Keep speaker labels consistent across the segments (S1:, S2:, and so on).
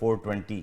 S1: 420،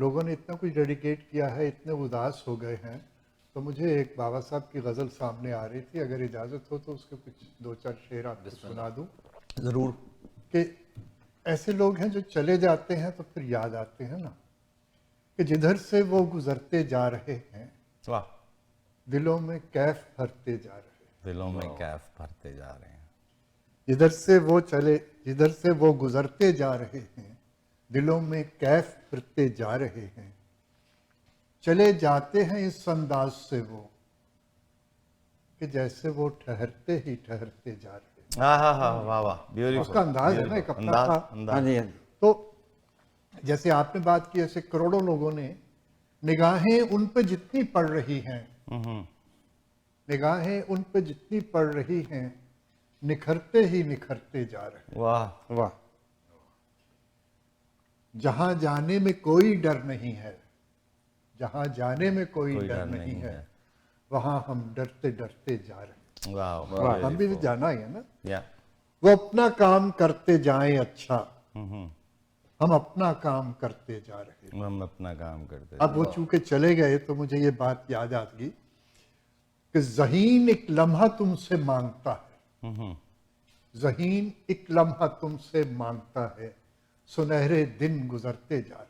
S2: लोगों ने इतना कुछ डेडिकेट किया है, इतने उदास हो गए हैं, तो मुझे एक बाबा साहब की गज़ल सामने आ रही थी, अगर इजाज़त हो तो उसके कुछ 2-4 शेर आपको सुना दूं।
S1: जरूर।
S2: कि ऐसे लोग हैं जो चले जाते हैं तो फिर याद आते हैं ना, कि जिधर से वो गुजरते जा रहे हैं
S1: वाह,
S2: दिलों में कैफ भरते जा रहे हैं।
S1: दिलों में कैफ भरते जा रहे हैं।
S2: जिधर से वो गुजरते जा रहे हैं, दिलों में कैफ भरते जा रहे हैं। चले जाते हैं इस अंदाज से वो, कि जैसे वो ठहरते ही ठहरते जा रहे हैं।
S1: हाँ, वाह वाह, ब्यूटीफुल।
S2: उसका अंदाज है ना, एक अपना था।
S3: हाँ जी, हाँ जी।
S2: तो जैसे आपने बात की, ऐसे करोड़ों लोगों ने, निगाहें उन पे जितनी पड़ रही हैं, निगाहें उन पे जितनी पड़ रही हैं, निखरते ही निखरते जा रहे हैं।
S1: वाह
S3: वाह।
S2: जहां जाने में कोई डर नहीं है, जहां जाने में कोई डर नहीं है, वहां हम डरते डरते जा रहे हैं।
S1: वाह,
S2: हम भी तो जाना ही है ना।
S1: या
S2: वो अपना काम करते जाएं, अच्छा हम अपना काम करते जा रहे हैं।
S1: हम अपना काम करते।
S2: अब वो चूंकि चले गए तो मुझे ये बात याद आ गई कि ज़हीन एक लम्हा तुमसे मांगता है, ज़हीन एक लम्हा तुमसे मांगता है, सुनहरे दिन गुजरते जा रहे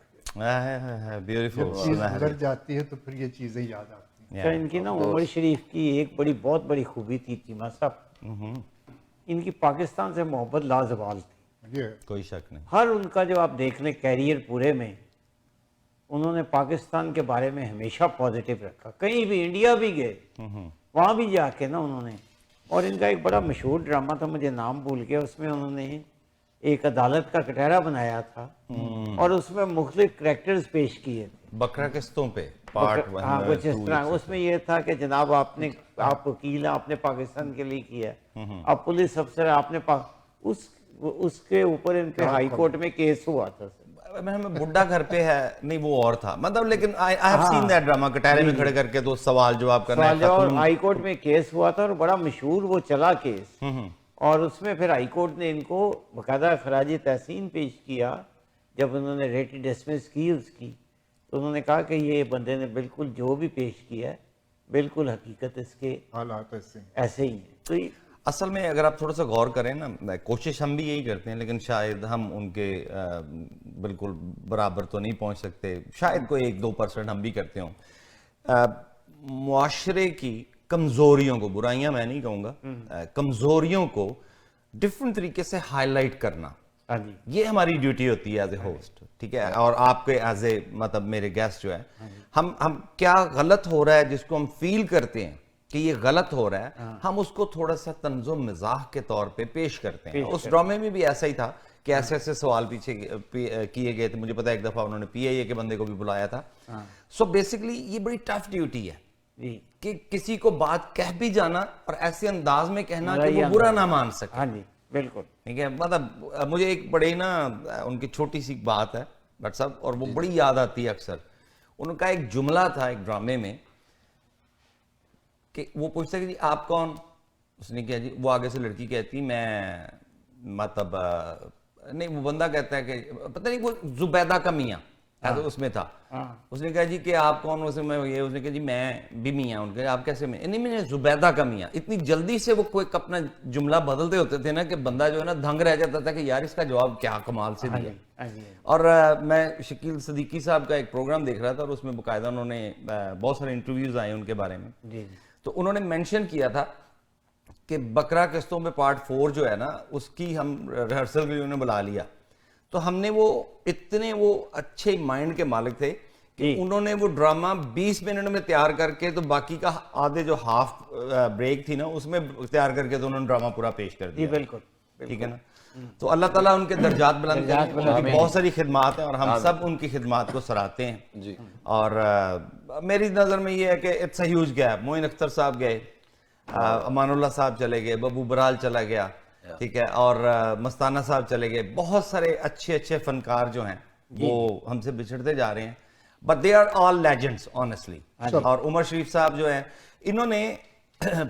S2: हैं।
S1: ब्यूटीफुल।
S2: जब चीज गुजर जाती है तो फिर ये चीजें याद आती हैं।
S3: तो इनकी ना उमर शरीफ की एक बहुत बड़ी खूबी थी चीमा साहब, इनकी पाकिस्तान से मोहब्बत लाजवाल थी।
S2: ये
S1: कोई शक नहीं।
S3: हर उनका जब आप देख लें कैरियर पूरे में, उन्होंने पाकिस्तान के बारे में हमेशा पॉजिटिव रखा। कहीं भी, इंडिया भी गए, वहाँ भी जाके ना उन्होंने, और इनका एक बड़ा मशहूर ड्रामा था, मुझे नाम भूल गया, उसमें उन्होंने एक अदालत का कटहरा बनाया था और उसमें मुख्तलिफ करैक्टर्स पेश किए थे।
S1: बकरा किस्तों पे पार्ट 1।
S3: हाँ, कुछ इस तरह। उसमें यह था कि जनाब आप वकील हैं, आपने पाकिस्तान के लिए किया, आप पुलिस अफसर हैं, आपने उसके ऊपर इनके हाई कोर्ट में केस हुआ था।
S1: मैं बुड्ढा घर पे है, नहीं वो और था, मतलब, लेकिन I have seen that drama. कटहरे में खड़े करके तो सवाल जवाब करना है।
S3: और हाई कोर्ट में केस हुआ था और बड़ा मशहूर वो चला केस, और उसमें फिर हाई कोर्ट ने इनको बाकायदा खराज तहसीन पेश किया। जब उन्होंने रेट डिसमिस की उसकी, तो उन्होंने कहा कि ये बंदे ने बिल्कुल जो भी पेश किया है, बिल्कुल हकीकत इसके
S2: हालात ऐसे
S3: ऐसे ही है। तो
S1: असल में अगर आप थोड़ा सा गौर करें ना, कोशिश हम भी यही करते हैं, लेकिन शायद हम उनके बिल्कुल बराबर तो नहीं पहुंच सकते। शायद कोई 1-2% हम भी करते हों। मुआशरे की कमजोरियों को, बुराइयां मैं नहीं कहूंगा, कमजोरियों को डिफरेंट तरीके से हाईलाइट करना,
S3: हाँ जी,
S1: ये हमारी ड्यूटी होती है एज ए होस्ट, ठीक है। और आपके एज ए, मतलब मेरे गेस्ट जो है, हम क्या गलत हो रहा है जिसको हम फील करते हैं कि ये गलत हो रहा है, हम उसको थोड़ा सा तंज़ो मिजाह के तौर पे पेश करते हैं। उस ड्रामे में भी ऐसा ही था कि ऐसे ऐसे सवाल पीछे किए गए थे। मुझे पता है एक दफा उन्होंने PIA के बंदे को भी बुलाया था। सो बेसिकली ये बड़ी टफ ड्यूटी है कि किसी को बात कह भी जाना और ऐसे अंदाज में कहना कि वो बुरा ना मान सके।
S3: हाँ जी, बिल्कुल,
S1: ठीक है। मतलब मुझे एक बड़ी ना उनकी छोटी सी बात है डॉक्टर साहब, और वो बड़ी याद आती है अक्सर। उनका एक जुमला था एक ड्रामे में कि वो पूछता कि जी आप कौन? उसने कहा जी, वो आगे से लड़की कहती मैं, मतलब नहीं, वो बंदा कहता है कि पता नहीं वो जुबैदा का मियाँ तो उसमें था। उसने कहा जी कि आप कौन? उसने कहा जी मैं भी मियाँ। उनके आप कैसे में? नहीं, मैंने जुबैदा का मियाँ। इतनी जल्दी से वो कोई अपना जुमला बदलते होते थे ना कि बंदा जो है ना दंग रह जाता था कि यार इसका जवाब क्या कमाल से दिया। और मैं शकील सदीकी साहब का एक प्रोग्राम देख रहा था और उसमें बाकायदा उन्होंने बहुत सारे इंटरव्यूज आए उनके बारे में। तो उन्होंने मेंशन किया था कि बकरा किस्तों में पार्ट 4 जो है ना, उसकी हम रिहर्सल के लिए उन्हें बुला लिया। तो हमने वो इतने वो अच्छे माइंड के मालिक थे कि उन्होंने वो ड्रामा 20 मिनट में तैयार करके, तो बाकी का आधे जो हाफ ब्रेक थी ना उसमें तैयार करके तो उन्होंने ड्रामा पूरा पेश कर दिया।
S3: बिल्कुल,
S1: ठीक है ना। तो अल्लाह ताला उनके दर्जात बुलंद करें। उनकी बहुत सारी खिदमात हैं और हम सब उनकी खिदमात को सराहते हैं जी। और मेरी नज़र में ये है कि it's a huge gap. Moin Akhtar sahab गए, अमानुल्लाह साहब चले गए, बबू बराल चला गया, ठीक है, और मस्ताना साहब चले गए। बहुत सारे अच्छे अच्छे फनकार जो हैं वो हमसे बिछड़ते जा रहे हैं, but they are all legends honestly. और उमर शरीफ साहब जो है, इन्होंने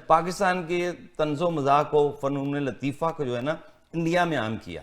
S1: पाकिस्तान के तंज़ो मज़ाक को, फ़नून लतीफ़ा को जो है ना इंडिया में आम किया।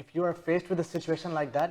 S4: if you are faced with a situation like that,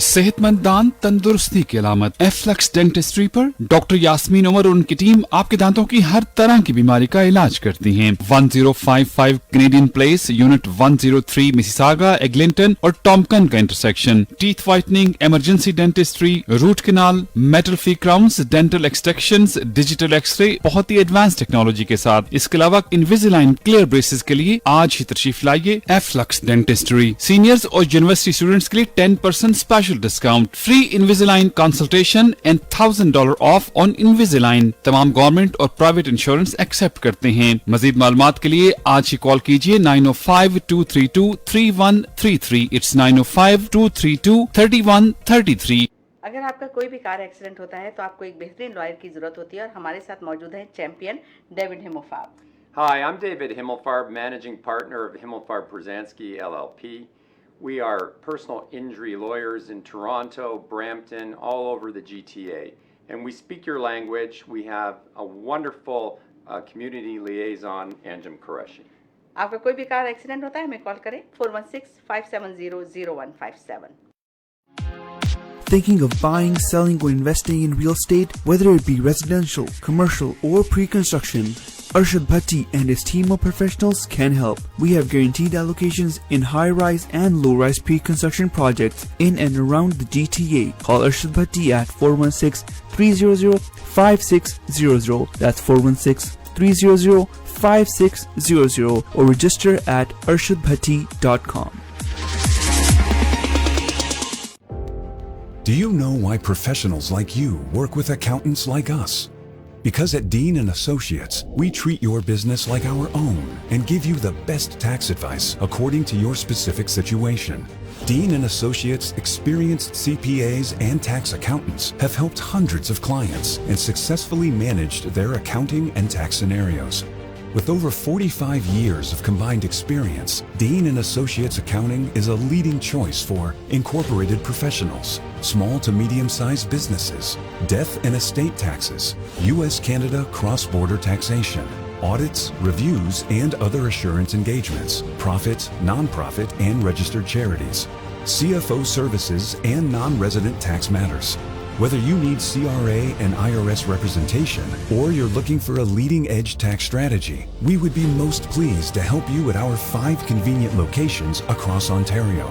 S5: सेहतमंद दांत तंदुरुस्ती की अलामत। एफ्लक्स डेंटिस्ट्री पर डॉक्टर यास्मीन उमर और उनकी टीम आपके दांतों की हर तरह की बीमारी का इलाज करती हैं। 1055 Canadian place, unit 103, Mississauga, Eglinton और टॉम्पकन का intersection. Teeth whitening, emergency dentistry, root canal, metal free crowns, dental extractions, digital x-ray, बहुत ही एडवांस टेक्नोलॉजी के साथ। इसके अलावा इनविजिलाइन क्लियर ब्रेसेस के लिए आज ही तशरीफ लाइए एफ्लक्स डेंटिस्ट्री। सीनियर्स और यूनिवर्सिटी स्टूडेंट्स के लिए 10% special discount, free इनविजिलाइन consultation and $1000 of on इनविजिलाइन। तमाम गवर्नमेंट और प्राइवेट इंश्योरेंस एक्सेप्ट करते हैं। मजीद मालूमात के लिए आज ही कॉल कीजिए 905-232-3133। इट्स 905-232-3133।
S6: अगर आपका कोई भी कार एक्सीडेंट होता है तो आपको एक बेहतरीन लॉयर की जरूरत होती है और हमारे साथ मौजूद हैं चैंपियन डेविड हिमोफार्ब।
S7: Hi, I'm David Himmelfarb, managing partner of Himmelfarb Brzezinski LLP. We are personal injury lawyers in Toronto, Brampton, all over the GTA. And we speak your language. We have a wonderful community liaison, Anjum Qureshi.
S6: आपका कोई भी car accident होता है हमें call करें 416-570-0157।
S8: Thinking of buying, selling, or investing in real estate, whether it be residential, commercial, or pre-construction, Arshad Bhatti and his team of professionals can help. We have guaranteed allocations in high-rise and low-rise pre-construction projects in and around the GTA. Call Arshad Bhatti at 416-300-5600. That's 416-300-5600 or register at arshadbhatti.com.
S9: Do you know why professionals like you work with accountants like us? Because at Dean & Associates, we treat your business like our own and give you the best tax advice according to your specific situation. Dean & Associates, experienced CPAs and tax accountants have helped hundreds of clients and successfully managed their accounting and tax scenarios. With over 45 years of combined experience, Dean & Associates Accounting is a leading choice for incorporated professionals, small to medium-sized businesses, death and estate taxes, U.S.-Canada cross-border taxation, audits, reviews, and other assurance engagements, profit, non-profit, and registered charities, CFO services, and non-resident tax matters. Whether you need CRA and IRS representation or you're looking for a leading-edge tax strategy, we would be most pleased to help you at our 5 convenient locations across Ontario.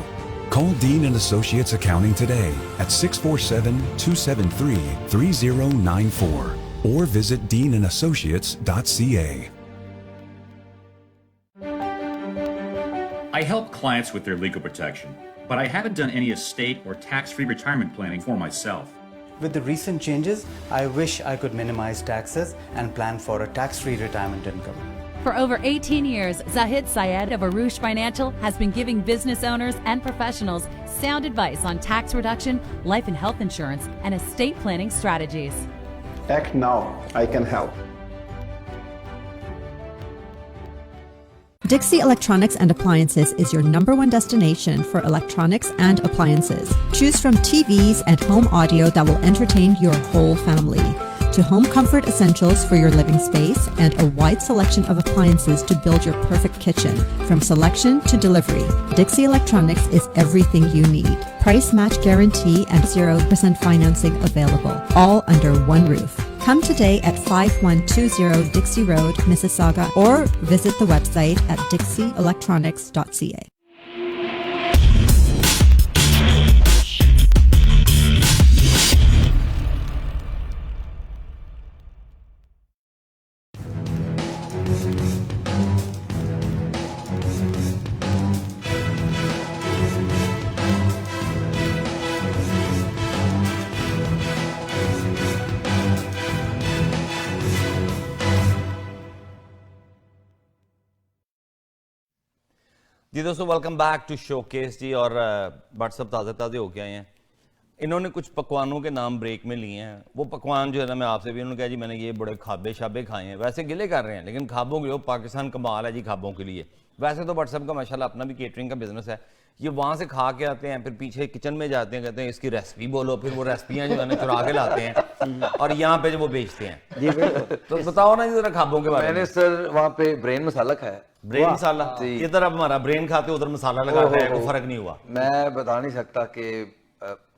S9: Call Dean & Associates Accounting today at 647-273-3094 or visit deanassociates.ca.
S10: I help clients with their legal protection, but I haven't done any estate or tax-free retirement planning for myself.
S4: With the recent changes, I wish I could minimize taxes and plan for a tax-free retirement income.
S11: For over 18 years, Zahid Syed of Arush Financial has been giving business owners and professionals sound advice on tax reduction, life and health insurance, and estate planning strategies.
S12: Act now. I can help.
S13: Dixie Electronics and Appliances is your #1 destination for electronics and appliances. Choose from TVs and home audio that will entertain your whole family, to home comfort essentials for your living space, and a wide selection of appliances to build your perfect kitchen. From selection to delivery, Dixie Electronics is everything you need. Price match guarantee and 0% financing available, all under one roof. Come today at 5120 Dixie Road, Mississauga, or visit the website at dixieelectronics.ca.
S1: जी दोस्तों, welcome back to showcase जी। और WhatsApp ताज़े ताज़े हो के आए हैं। इन्होंने कुछ पकवानों के नाम ब्रेक में लिए हैं। वो पकवान जो है ना, मैं आपसे भी, उन्होंने कहा जी मैंने ये बड़े खाबे शाबे खाए हैं। वैसे गिले कर रहे हैं, लेकिन खाबों के लिए पाकिस्तान कमाल है जी खाबों के लिए। वैसे तो व्हाट्सएप का माशाल्लाह अपना भी केटरिंग का बिजनेस है। ये वहाँ से खा के आते हैं, फिर पीछे किचन में जाते हैं, कहते हैं इसकी रेसिपी बोलो, फिर वो रेसिपियाँ जो है ना चुरा के लाते हैं और यहाँ पे जो वो बेचते हैं।
S3: जी बिल्कुल।
S1: तो बताओ ना जरा खाबों के बारे में।
S14: मैंने सर वहाँ पे ब्रेन मसाला खाया।
S1: ब्रेन मसाला? इधर अब हमारा ब्रेन खाते उधर मसाला लगा है, कोई फर्क नहीं हुआ।
S14: मैं बता नहीं सकता कि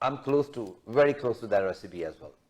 S14: I'm very close to that recipe as well.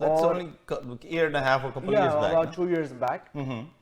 S1: That's only a year and a half or couple years back.
S4: About 2 years back.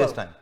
S1: this time.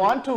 S4: want to.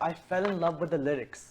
S4: I fell in love with the lyrics.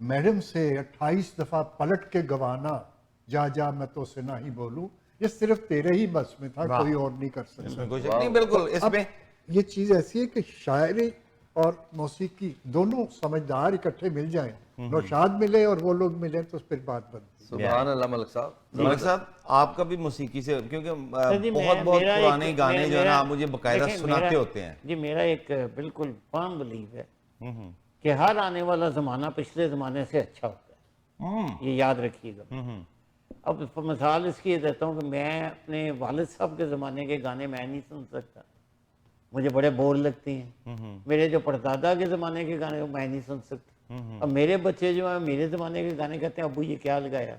S2: Madam से 28 दफा पलट के गवाना, जा जा मैं तो से ना ही बोलूं, ये सिर्फ तेरे ही बस में था, कोई और नहीं कर सकता।
S1: नहीं, बिल्कुल इसमें
S2: ये चीज ऐसी है कि शायरी और मौसीकी दोनों समझदार इकट्ठे मिल जाएं, नौशाद मिले और वो लोग मिले तो फिर बात बनती।
S14: सुभान अल्लाह मलिक साहब।
S1: मलिक साहब आपका भी मौसीकी से, क्योंकि बहुत पुराने गाने जो है ना आप मुझे बकायदा सुनाते होते हैं।
S3: जी मेरा एक बिल्कुल फर्म बिलीव है कि हर आने वाला ज़माना पिछले ज़माने से अच्छा होता है, ये याद रखिएगा। अब मिसाल इसकी ये देता हूँ कि मैं अपने वालिद साहब के ज़माने के गाने मैं नहीं सुन सकता, मुझे बड़े बोर लगती हैं। मेरे जो परदादा के ज़माने के गाने मैं नहीं सुन सकता। अब मेरे बच्चे जो हैं मेरे ज़माने के गाने कहते हैं अबू ये क्या लगाया।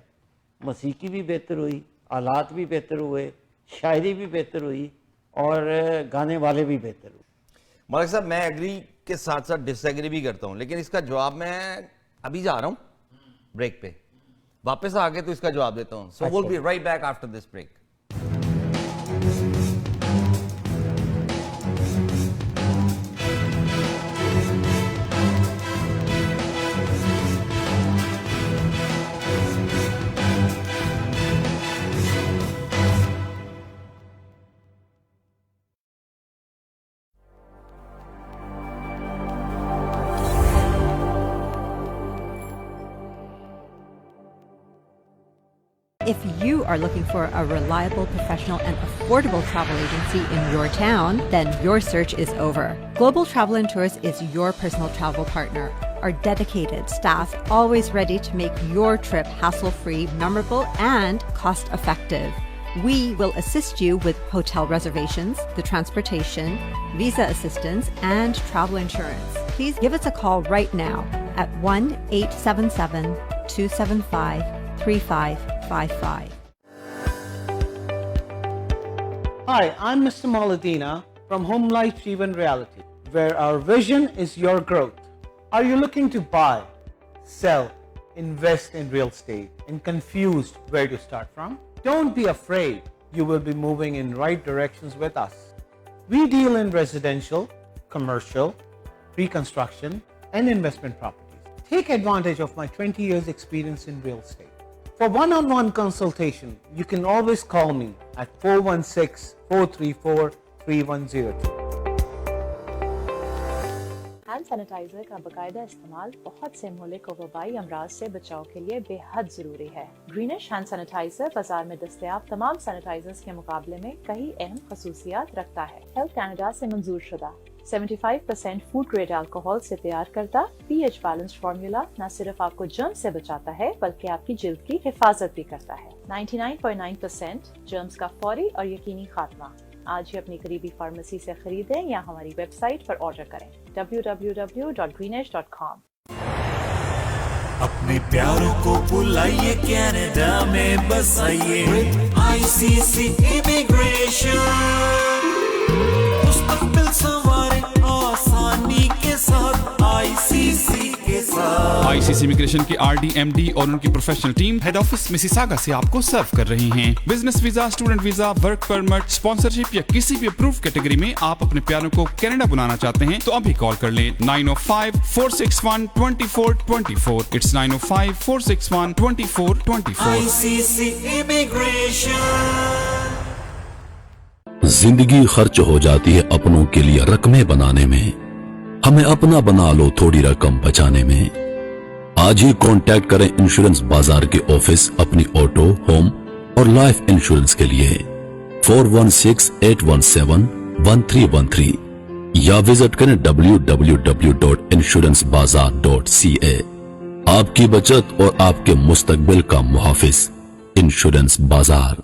S3: मौसीकी भी बेहतर हुई, आलात भी बेहतर हुए, शायरी भी बेहतर हुई और गाने वाले भी बेहतर हुए।
S1: मलिक साहब मैं एग्री के साथ साथ डिसएग्री भी करता हूं, लेकिन इसका जवाब मैं अभी जा रहा हूं ब्रेक पे, वापस आके तो इसका जवाब देता हूं। So will be right back after this break.
S13: If you are looking for a reliable, professional, and affordable travel agency in your town, then your search is over. Global Travel and Tours is your personal travel partner. Our dedicated staff always ready to make your trip hassle-free, memorable, and cost-effective. We will assist you with hotel reservations, the transportation, visa assistance, and travel insurance. Please give us a call right now at 1-877-275-3555.
S15: Hi, I'm Mr. Maladina from Home Life Jeevan Reality, where our vision is your growth. Are you looking to buy, sell, invest in real estate and confused where to start from? Don't be afraid. You will be moving in right directions with us. We deal in residential, commercial, pre-construction and investment properties. Take advantage of my 20 years experience in real estate. For one-on-one consultation, you can always call me at 416-434-3102.
S16: Hand sanitiser का बाकायदा इस्तेमाल बहुत से मुल्क को वबाई अमराज से बचाव के लिए बेहद जरूरी है। ग्रीनिश हैंड सैनिटाइजर बाजार में दस्तयाब तमाम सैनिटाइजर्स के मुकाबले में कई अहम खसूसियात रखता है। हेल्थ कैनेडा से मंजूर शुदा 75% फूड ग्रेड अल्कोहल से तैयार करता pH बैलेंस्ड फार्मूला न सिर्फ आपको जर्म से बचाता है बल्कि आपकी जिल्द की हिफाजत भी करता है। 99.9% जर्म्स का फौरी और यकीनी खात्मा। आज ही अपनी करीबी फार्मेसी से खरीदें या हमारी वेबसाइट पर ऑर्डर करें www.greenish.com।
S17: अपने प्यारों को बुलाइए कनाडा में बसाइए ICC इमिग्रेशन मुस्तकबिल सवारे आसानी के साथ ICC के साथ।
S5: ICC इमिग्रेशन की RDMD और उनकी professional team head office Mississauga से आपको सर्व कर रही हैं। Business visa, student visa, work permit, sponsorship या किसी भी अप्रूव कैटेगरी में आप अपने प्यारों को कनाडा बुलाना चाहते हैं तो अभी कॉल कर लें 905-461-2424। It's 905-461-2424।
S17: ICC immigration.
S18: जिंदगी खर्च हो जाती है अपनों के लिए रकमें बनाने में, हमें अपना बना लो थोड़ी रकम बचाने में। आज ही कांटेक्ट करें इंश्योरेंस बाजार के ऑफिस अपनी ऑटो, होम और लाइफ इंश्योरेंस के लिए 416-817-1313 या विजिट करें www.insurancebazar.ca। आपकी बचत और आपके मुस्तकबिल का मुहाफिज इंश्योरेंस बाजार।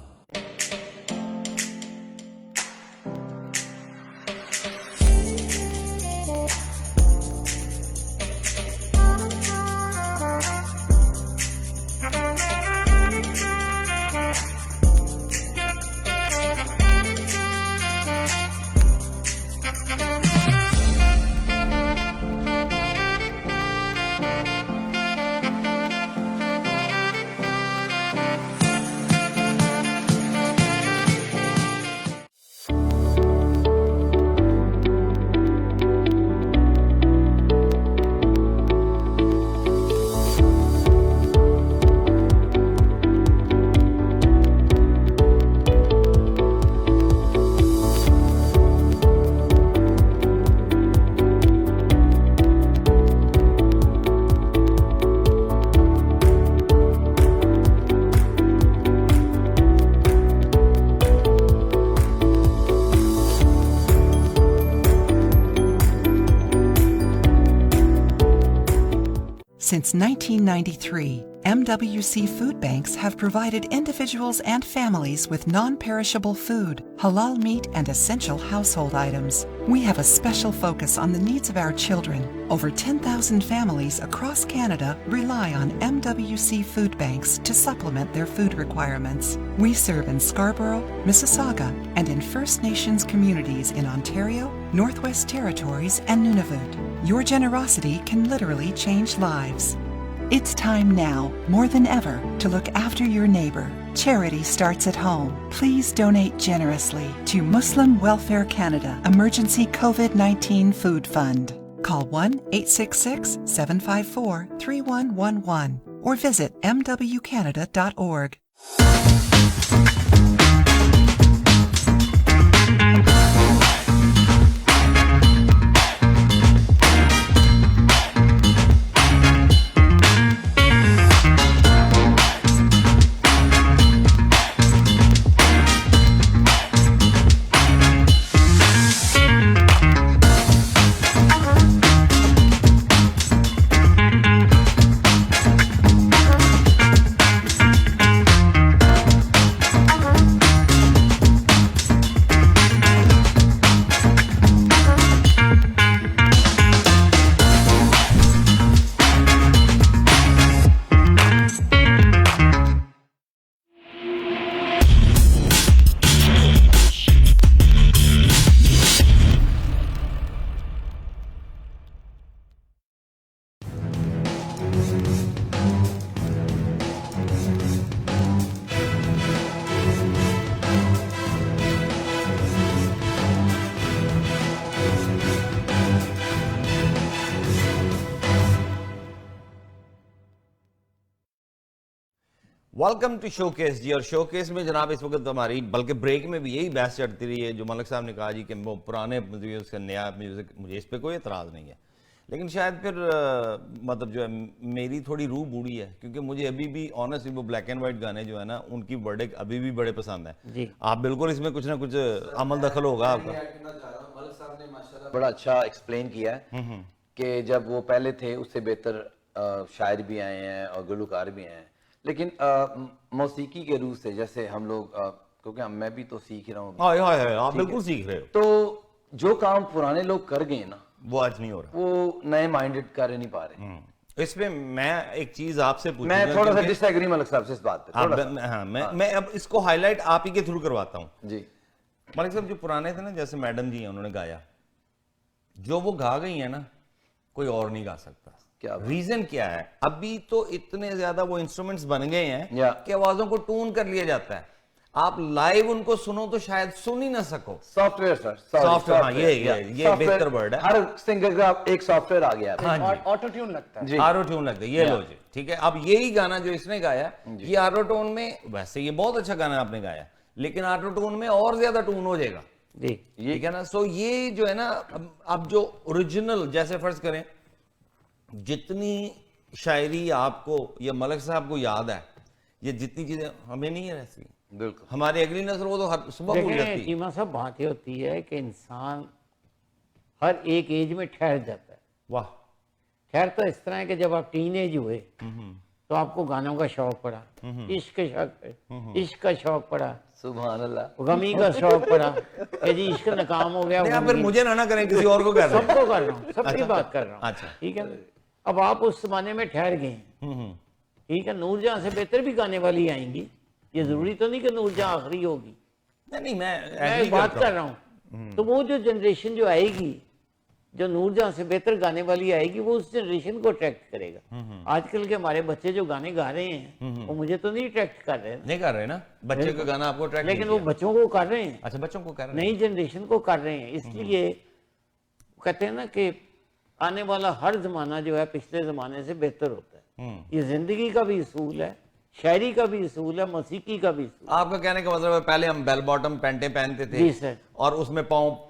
S19: Since 1993, MWC food banks have provided individuals and families with non-perishable food, halal meat, and essential household items. We have a special focus on the needs of our children. Over 10,000 families across Canada rely on MWC food banks to supplement their food requirements. We serve in Scarborough, Mississauga, and in First Nations communities in Ontario, Northwest Territories, and Nunavut. Your generosity can literally change lives. It's time now, more than ever, to look after your neighbor. Charity starts at home. Please donate generously to Muslim Welfare Canada Emergency COVID-19 Food Fund. Call 1-866-754-3111 or visit mwcanada.org.
S1: Welcome to showcase जी। और showcase में जनाब इस वक्त हमारी बल्कि break में भी यही बहस चढ़ती रही है जो मलिक साहब ने कहा जी कि वो पुराने म्यूजिक से नया म्यूजिक, मुझे इस पे कोई एतराज़ नहीं है, लेकिन शायद फिर मतलब जो है मेरी थोड़ी रूह बूढ़ी है, क्योंकि मुझे अभी भी ऑनेस्टली वो ब्लैक एंड वाइट गाने जो है ना उनकी वर्डिक अभी भी बड़े पसंद है जी। आप बिल्कुल इसमें कुछ ना कुछ अमल दखल होगा आपका।
S14: मलिक साहब ने माशाल्लाह बड़ा अच्छा एक्सप्लेन किया है कि जब वो पहले थे उससे बेहतर शायर भी आए हैं और गुलकार भी आए हैं, लेकिन मौसीकी के रूह से जैसे हम लोग क्योंकि मैं भी तो सीख रहा हूँ,
S1: आप बिल्कुल सीख रहे हो,
S14: तो जो काम पुराने लोग कर गए ना
S1: वो आज नहीं हो रहा,
S14: वो नए माइंडेड कर नहीं पा रहे।
S1: इसमें मैं एक चीज आपसे पूछूंगा,
S14: मैं थोड़ा सा डिसएग्री मलिक साहब से इस बात पे,
S1: मैं अब इसको हाईलाइट आप ही के थ्रू करवाता हूँ
S14: जी।
S1: मलिक साहब जो पुराने थे ना, जैसे मैडम जी हैं उन्होंने गाया, जो वो गा गई है ना कोई और नहीं गा सकता। क्या रीजन क्या है? अभी तो इतने ज्यादा वो इंस्ट्रूमेंट्स बन गए हैं कि आवाजों को ट्यून कर लिया जाता है, आप लाइव उनको सुनो तो शायद सुन ही ना सको।
S14: सॉफ्टवेयर सर,
S1: सॉफ्टवेयर, हाँ ये बेहतर वर्ड है।
S14: हर सिंगर का एक सॉफ्टवेयर आ गया है,
S4: ऑटो ट्यून लगता है,
S1: ऑटो ट्यून लगता है, ये लो जी, ठीक है। अब यही गाना जो इसने गाया ये ऑटो ट्यून में, वैसे ये बहुत अच्छा गाना आपने गाया, लेकिन ऑटो ट्यून में और ज्यादा ट्यून हो जाएगा जी, ठीक है ना। सो ये जो है ना, अब जो ओरिजिनल, जैसे फर्ज करें जितनी शायरी आपको या मलिक साहब को याद है, ये जितनी चीजें हमें नहीं है रहती,
S14: बिल्कुल
S1: हमारी अगली नस्ल वो तो हर सुबह भूल जाती है।
S3: चीमा साहब बात ये होती है कि इंसान हर एक एज में ठहर जाता है।
S1: वाह,
S3: ठहर तो इस तरह है कि जब आप टीन एज हुए तो आपको गानों का शौक पड़ा, इश्क का शौक पड़ा,
S14: सुभान अल्लाह,
S3: गमी का शौक पड़ा कि जी इश्क नाकाम हो गया,
S1: फिर मुझे ना करें, किसी और को कर रहे हैं,
S3: सबको कर रहा हूँ, सबकी बात कर रहा हूँ,
S1: अच्छा
S3: ठीक है। अब आप उस जमाने में ठहर गए, ठीक है, नूरजहां से बेहतर भी गाने वाली आएंगी, ये जरूरी तो नहीं कि नूरजहां आखिरी होगी,
S1: नहीं
S3: मैं बात कर रहा हूँ। तो वो जो जनरेशन जो आएगी, जो नूरजहां से बेहतर गाने वाली आएगी, वो उस जनरेशन को अट्रैक्ट करेगा। आजकल के हमारे बच्चे जो गाने गा रहे हैं वो मुझे तो नहीं अट्रैक्ट कर रहे,
S1: नहीं कर रहे ना, बच्चे का गाना आपको अट्रैक्ट,
S3: लेकिन वो बच्चों को कर रहे हैं।
S1: अच्छा, बच्चों को कर रहे हैं,
S3: नई जनरेशन को कर रहे हैं। इसलिए कहते हैं ना कि आने वाला हर जमाना जो है पिछले जमाने से बेहतर होता है। ये जिंदगी का भी असूल है, शायरी का भी असूल है, मौसीकी का भी असूल।
S1: आपका कहने का मतलब है पहले हम बेल बॉटम पैंटे पहनते थे
S3: जी सर,
S1: और उसमें पाँव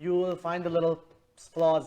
S4: you will find the little flaws.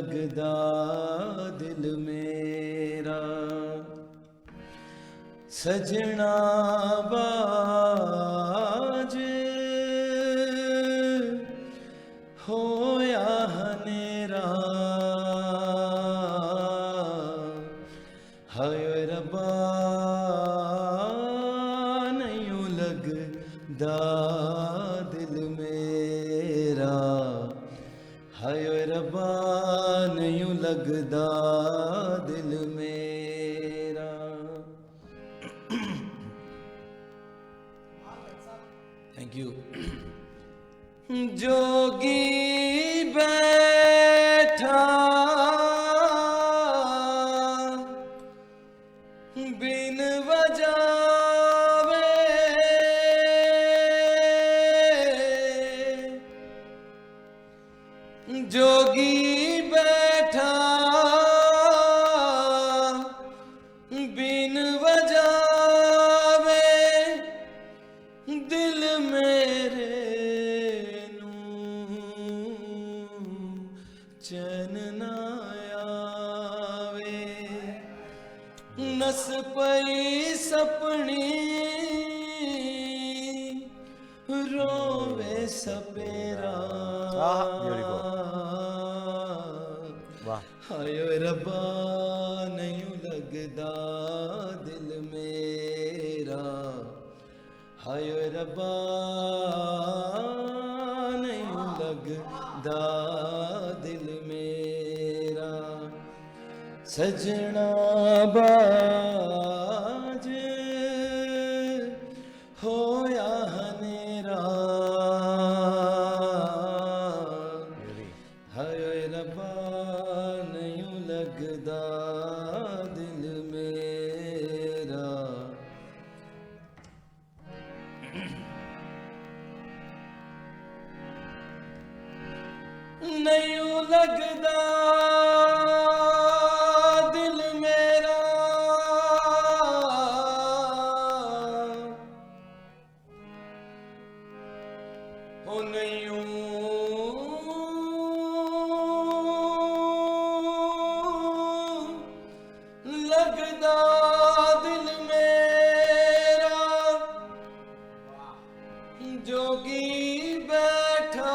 S15: लगदा दिल मेरा सजना बाज होया हनेरा हाय रब्बा नहीं लगदा दिल मेरा हाय रब्बा नहीं लगदा दिल मेरा। Thank you. जोगी बैठा बिन वजावे जोगी बैठा बिन वजावे दिल मेरे चैन ना आवे नस पई सपनी रोवे सपेरा हाय रब्बा नहीं लगदा दिल मेरा हाय रब्बा नहीं लगदा दिल मेरा सजना बाज होया हनेरा हाय रब्बा नहीं लगदा दिल मेरा। नहीं लगदा दिल मेरा हो नहीं लगदा दिल मेरा जोगी बैठा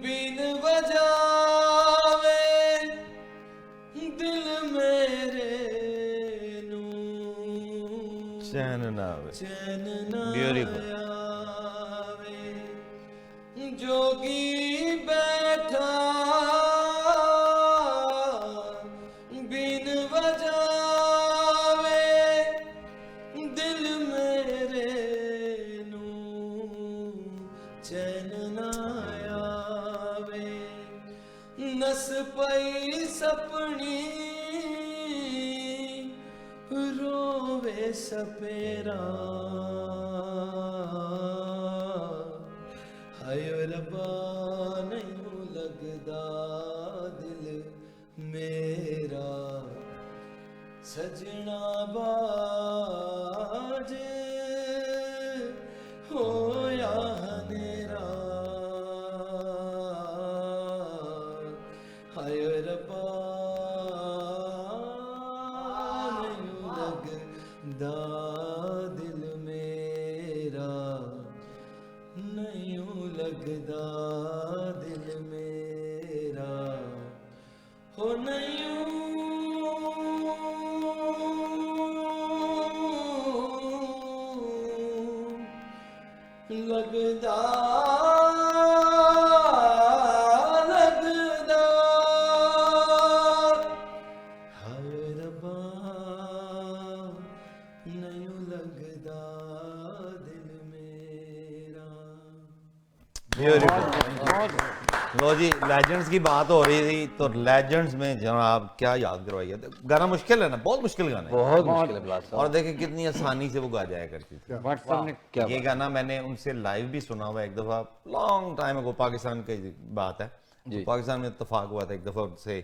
S15: बिन वजावे दिल मेरे
S1: चैन ना आवे।
S15: चैन ना
S1: Beautiful.
S15: आवे जोगी बैठा बिन वजावे दिल मेरे चैन ना आवे नस पई सपनी रोवे सपेरा हाय रब्बा नहीं लगदा दिल मेरा सजना बाज होया हनेरा हाय रब्बा नहीं लगदा दिल मेरा नहीं लगदा दिल मेरा हो नहीं लगदा लगदा हाय रब्बा नहीं लगदा दिल मेरा।
S1: लो जी, लेजेंड्स की बात हो रही थी तो लेजेंड्स में जनाब क्या याद करवाइए। गाना मुश्किल है ना, बहुत मुश्किल गाना है,
S14: बहुत मुश्किल है बिलाल साहब।
S1: और देखिए कितनी आसानी से वो गा जाया करती थी।
S14: क्या
S1: ये गाना मैंने उनसे लाइव भी सुना हुआ एक दफा, लॉन्ग टाइम अगो, पाकिस्तान की बात है। तो पाकिस्तान में इत्तेफाक हुआ था एक दफा उनसे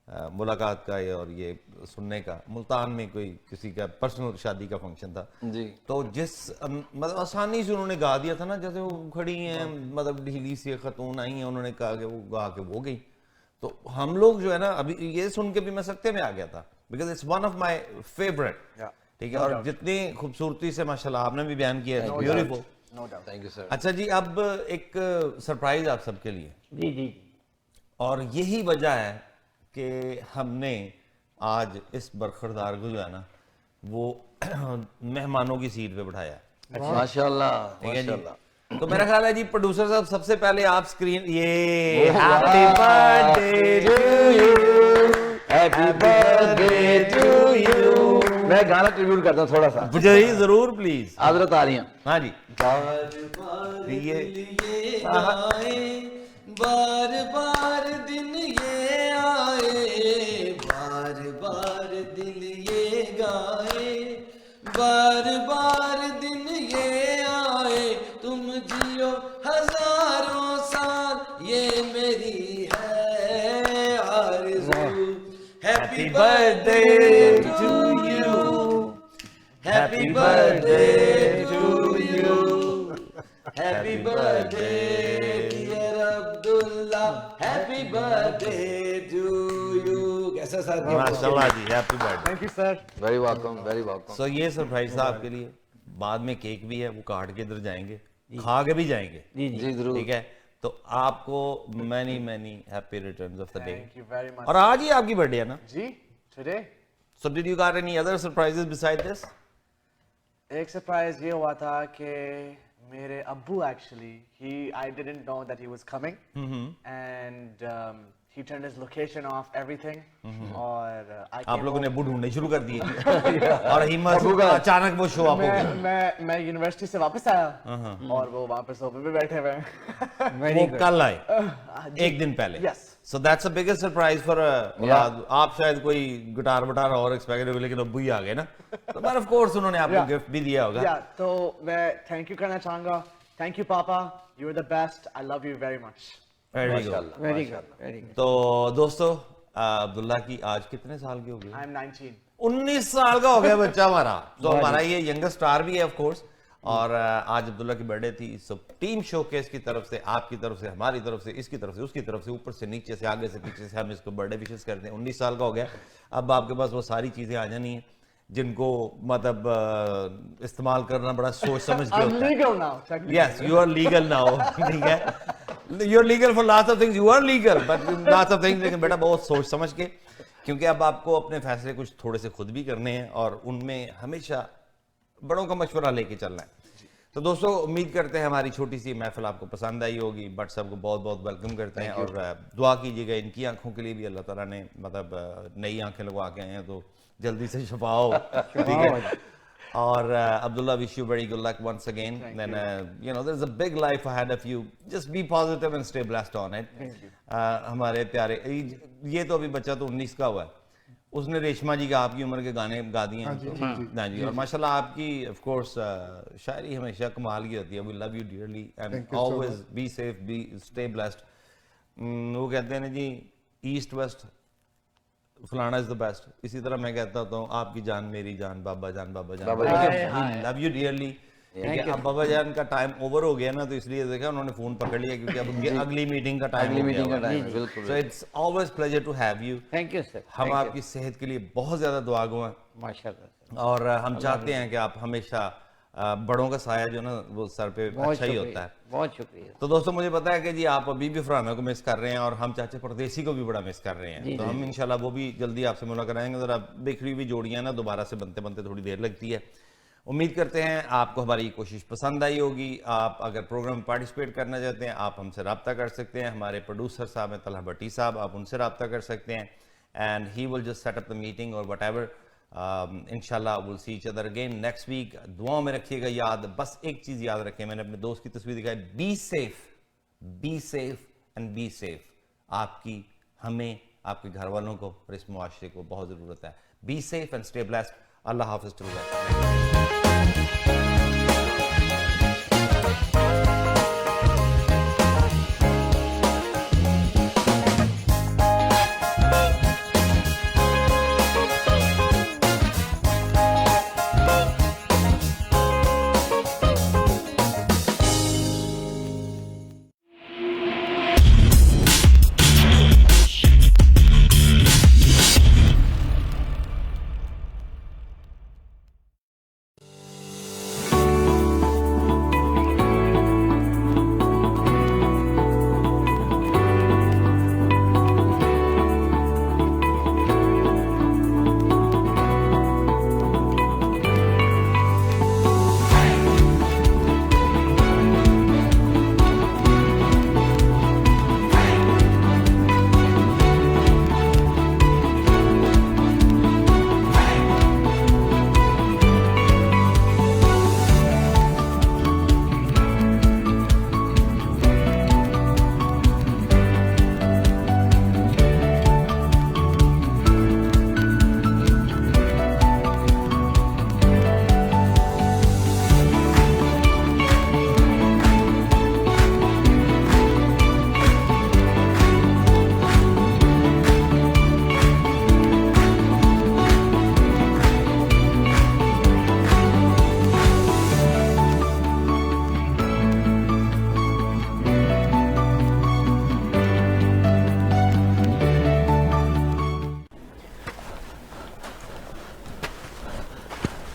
S1: मुलाकात का और ये सुनने का। मुल्तान में कोई किसी का पर्सनल शादी का फंक्शन था
S14: जी,
S1: तो जिस मतलब आसानी से उन्होंने गा दिया था ना, जैसे वो खड़ी हैं मतलब ढीली सी खतून आई हैं, उन्होंने कहा कि वो गा के वो गई। तो हम लोग जो है ना अभी ये सुन के भी मैं सकते में आ गया था, because it's one of my favourite, ठीक है। और जितनी खूबसूरती से माशाल्लाह आपने भी बयान किया है, ब्यूटीफुल,
S14: थैंक यू सर।
S1: अच्छा जी, अब एक सरप्राइज आप सबके लिए।
S3: जी जी,
S1: और यही वजह है कि हमने आज इस बरखरदार को जो है ना वो मेहमानों की सीट पे बिठाया।
S14: माशाल्लाह,
S1: ठीक है जी।
S14: माशाल्लाह।
S1: तो मेरा ख्याल है जी प्रोड्यूसर साहब सबसे पहले आप स्क्रीन ये happy birthday to you,
S14: happy birthday to you. मैं गाना ट्रिब्यूट करता हूँ थोड़ा सा,
S1: जी जरूर प्लीज।
S14: आदरत आ रही हैं।
S1: हाँ जी,
S15: बार बार दिन ये आए, बार बार दिन ये गाए, बार बार दिन ये आए, तुम जियो हजारों साल, ये मेरी है आरज़ू। Happy birthday to you, happy birthday to you, happy birthday dear Abdullah, happy birthday to you. कैसा सर?
S1: माशाल्लाह जी, happy birthday.
S4: Thank you sir.
S14: Very welcome, very welcome.
S1: So ये सरप्राइज था आपके लिए, बाद में केक भी है, वो काट के इधर जाएंगे, खा के भी जाएंगे।
S14: जी जरूर,
S1: ठीक है। तो आपको many many happy returns of the day.
S4: Thank you very much.
S1: और आज ही आपकी बर्थडे है ना
S4: जी, today.
S1: So did you got any other surprises beside this?
S4: एक सरप्राइज ये हुआ था कि मेरे अब्बू actually I didn't know that he was coming, and he turned his location off, everything, और I
S1: आप
S4: came
S1: लोगों ने
S4: home.
S1: अब्बू ढूंढने शुरू कर दिए और हिम्मत अचानक वो शो अप हो गया।
S4: मैं यूनिवर्सिटी से वापस आया और वो वहाँ पे सोफे पे बैठे हुए हैं।
S1: वो कल आए एक दिन पहले।
S4: Yes.
S1: So that's a biggest surprise for आप शायद कोई गिटार वटार और एक्सपेक्ट करें, लेकिन अब्बू ही आ गए ना, तो मैं ऑफ कोर्स उन्होंने आपको गिफ्ट भी दिया होगा।
S4: तो मैं थैंक यू करना चाहूंगा। Thank you papa, you are the best, I love you very much.
S1: Very good,
S3: very good, very good.
S1: तो दोस्तों अब्दुल्ला की आज कितने साल की हो गई?
S4: I am 19।
S1: 19 साल का हो गया बच्चा हमारा। तो हमारा ये यंगेस्ट स्टार भी है ऑफ कोर्स। और आज अब्दुल्ला की बर्थडे थी। सो टीम शोकेस की तरफ से, आपकी तरफ से, हमारी तरफ से, इसकी तरफ से, उसकी तरफ से, ऊपर से नीचे से, आगे से पीछे से हम इसको बर्थडे विशेस करते हैं। 19 साल का हो गया। अब आपके पास वो सारी चीजें आ जानी है जिनको मतलब इस्तेमाल करना बड़ा सोच समझ के होता है। Yes, you are legal now, ठीक है। You are legal for lots of things, you are legal but lots of things, लेकिन बेटा बहुत सोच समझ के, क्योंकि अब आपको अपने फैसले कुछ थोड़े से खुद भी करने हैं और उनमें हमेशा बड़ों का मशवरा लेके चलना है। तो दोस्तों उम्मीद करते हैं हमारी छोटी सी महफिल आपको पसंद आई होगी। बट सबको बहुत बहुत वेलकम करते हैं और दुआ कीजिएगा इनकी आंखों के लिए भी, अल्लाह ताला ने मतलब नई आंखें लगवा के आए हैं तो जल्दी से शफा हो, ठीक है। और Abdullah, wish you very good luck once again. Then you know there's a big life ahead of you. Just be positive and stay blessed on it. हमारे प्यारे ये तो अभी बच्चा तो 19 का हुआ है, उसने रेशमा जी का आपकी उम्र के गाने गा दिए हैं। हाँ जी, और माशाल्लाह आपकी ऑफ कोर्स शायरी हमेशा कमाल की होती है। We love you dearly and always be safe, be stay blessed. वो कहते हैं ना जी, ईस्ट वेस्ट फलाना इज द बेस्ट। इसी तरह मैं कहता हूँ आपकी जान मेरी जान, बाबा जान, बाबा जान, लव यू डियरली। अब बाबा जान का टाइम ओवर हो गया ना, तो इसलिए देखा उन्होंने फोन पकड़ लिया क्योंकि अब अगली मीटिंग का टाइम हो गया। So it's always pleasure to have you.
S3: Thank you sir.
S1: हम आपकी सेहत के लिए बहुत ज्यादा दुआ गो हैं
S3: माशाल्लाह,
S1: और हम चाहते हैं कि आप हमेशा बड़ों का साया जो ना वो सर पे अच्छा ही होता है।
S3: बहुत शुक्रिया।
S1: तो दोस्तों मुझे पता है कि जी आप अभी भी फरहाना को मिस कर रहे हैं और हम चाचे परदेसी को भी बड़ा मिस कर रहे हैं। तो हम इंशाल्लाह वो भी जल्दी आपसे मुलाकात कराएंगे। जरा बिखरी हुई जोड़ियां ना दोबारा से बनते बनते थोड़ी देर लगती है। उम्मीद करते हैं आपको हमारी कोशिश पसंद आई होगी। आप अगर प्रोग्राम में पार्टिसिपेट करना चाहते हैं आप हमसे रब्ता कर सकते हैं। हमारे प्रोड्यूसर साहब हैं तलहा भट्टी साहब, आप उनसे रब्ता कर सकते हैं and he will just set up the meeting और व्हाटएवर। इंशाल्लाह will see each other again next week. दुआओं में रखिएगा याद, बस एक चीज़ याद रखें, मैंने अपने दोस्त की तस्वीर दिखाई, B safe and be safe. आपकी, हमें, आपके घर वालों को और इस मुआशरे को बहुत ज़रूरत है। Be safe and stay blessed. अल्लाह हाफिज़।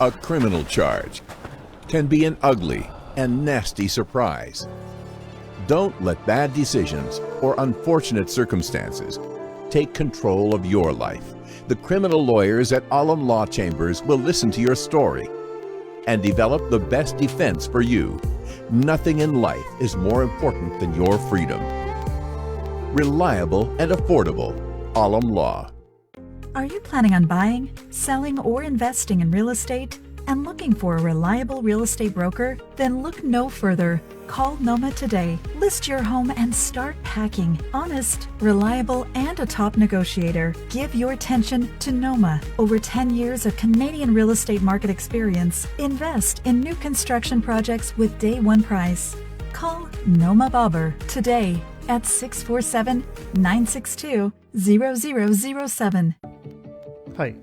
S20: A criminal charge can be an ugly and nasty surprise. Don't let bad decisions or unfortunate circumstances take control of your life. The criminal lawyers at Alam Law Chambers will listen to your story and develop the best defense for you. Nothing in life is more important than your freedom. Reliable and affordable. Alam Law.
S21: Are you planning on buying, selling, or investing in real estate and looking for a reliable real estate broker? Then look no further. Call Noma today. List your home and start packing. Honest, reliable, and a top negotiator. Give your attention to Noma. Over 10 years of Canadian real estate market experience. Invest in new construction projects with day one price. Call Noma Bobber today at 647-962-0007.
S22: Hi,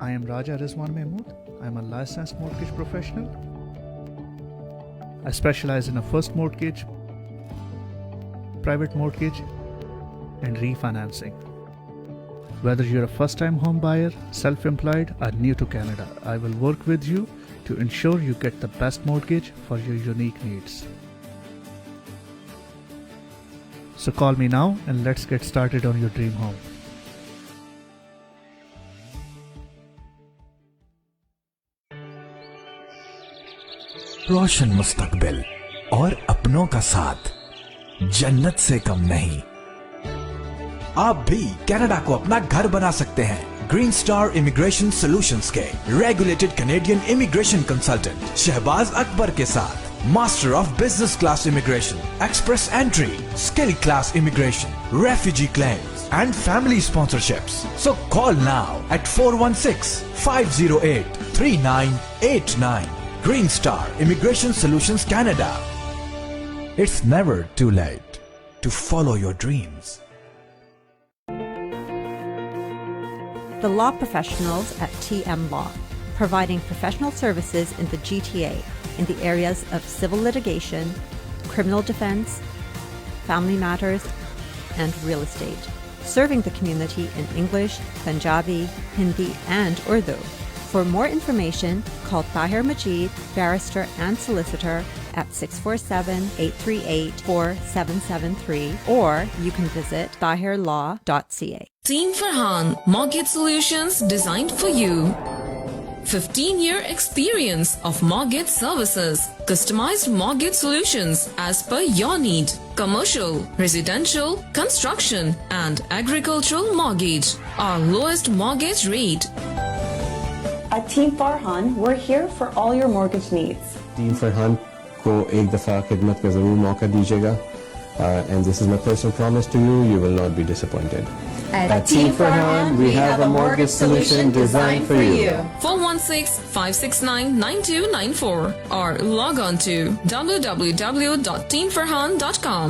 S22: I am Raja Rizwan Mahmood. I am a licensed mortgage professional. I specialize in a first mortgage, private mortgage, and refinancing. Whether you're a first-time home buyer, self-employed, or new to Canada, I will work with you to ensure you get the best mortgage for your unique needs. So call me now and let's get started on your dream home.
S23: रोशन मुस्तकबिल और अपनों का साथ जन्नत से कम नहीं। आप भी कनाडा को अपना घर बना सकते हैं। ग्रीन स्टार इमिग्रेशन सॉल्यूशंस के regulated Canadian immigration consultant Shahbaz Akbar के साथ master of business class immigration, express entry, skill class immigration, refugee claims and family sponsorships. So call now at 416-508-3989. Green Star Immigration Solutions Canada. It's never too late to follow your dreams.
S13: The law professionals at TM Law, providing professional services in the GTA in the areas of civil litigation, criminal defense, family matters, and real estate. Serving the community in English, Punjabi, Hindi, and Urdu. For more information, call Tahir Majid, barrister and solicitor at 647-838-4773, or you can visit tahirlaw.ca.
S24: Team Farhan, Mortgage Solutions designed for you. 15-year experience of mortgage services. Customized mortgage solutions as per your need. Commercial, residential, construction, and agricultural mortgage. Our lowest mortgage rate.
S25: At Team Farhan, we're here for all your mortgage needs.
S26: Team Farhan को एक दफ़ा खिदमत का ज़रूर मौका दीजिएगा. And this is my personal promise to you, you will not be disappointed.
S25: At Team Farhan, we have a mortgage solution designed for you.
S24: 416-569-9294 or log on to www.teamfarhan.com.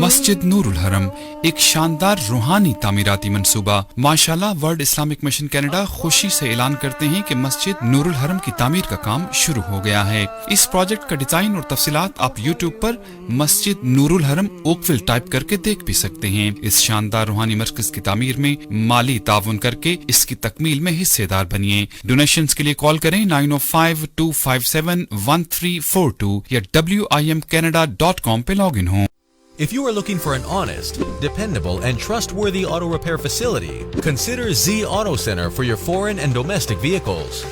S5: मस्जिद नूरुल हरम एक शानदार रूहानी तामीराती मंसूबा। माशाल्लाह वर्ल्ड इस्लामिक मिशन कनाडा खुशी से ऐलान करते हैं कि मस्जिद नूरुल हरम की तामीर का काम शुरू हो गया है। इस प्रोजेक्ट का डिजाइन और तफसीलात आप यूट्यूब पर मस्जिद नूरुल हरम ओकविल टाइप करके देख भी सकते हैं। इस शानदार रूहानी मरकज की तामीर में माली ताउन करके इसकी तकमील में हिस्सेदार बनिए। डोनेशंस के लिए कॉल करें 905-257-1342 या WIMcanada.com पे लॉग इन हो।
S27: If you are looking for an honest, dependable, and trustworthy auto repair facility, consider Z Auto Center for your foreign and domestic vehicles.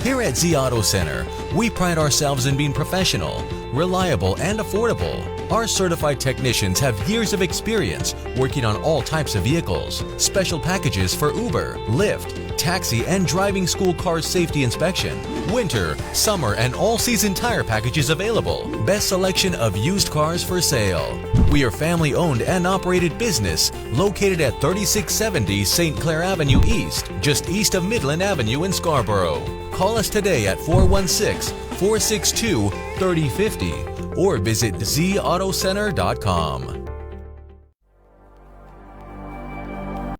S27: Here at Z Auto Center, we pride ourselves in being professional, reliable, and affordable. Our certified technicians have years of experience working on all types of vehicles. Special packages for Uber, Lyft, taxi, and driving school car safety inspection. Winter, summer, and all-season tire packages available. Best selection of used cars for sale. We are family-owned and operated business located at 3670 St. Clair Avenue East, just east of Midland Avenue in Scarborough. Call us today at 416-462-3050 or visit zautocenter.com.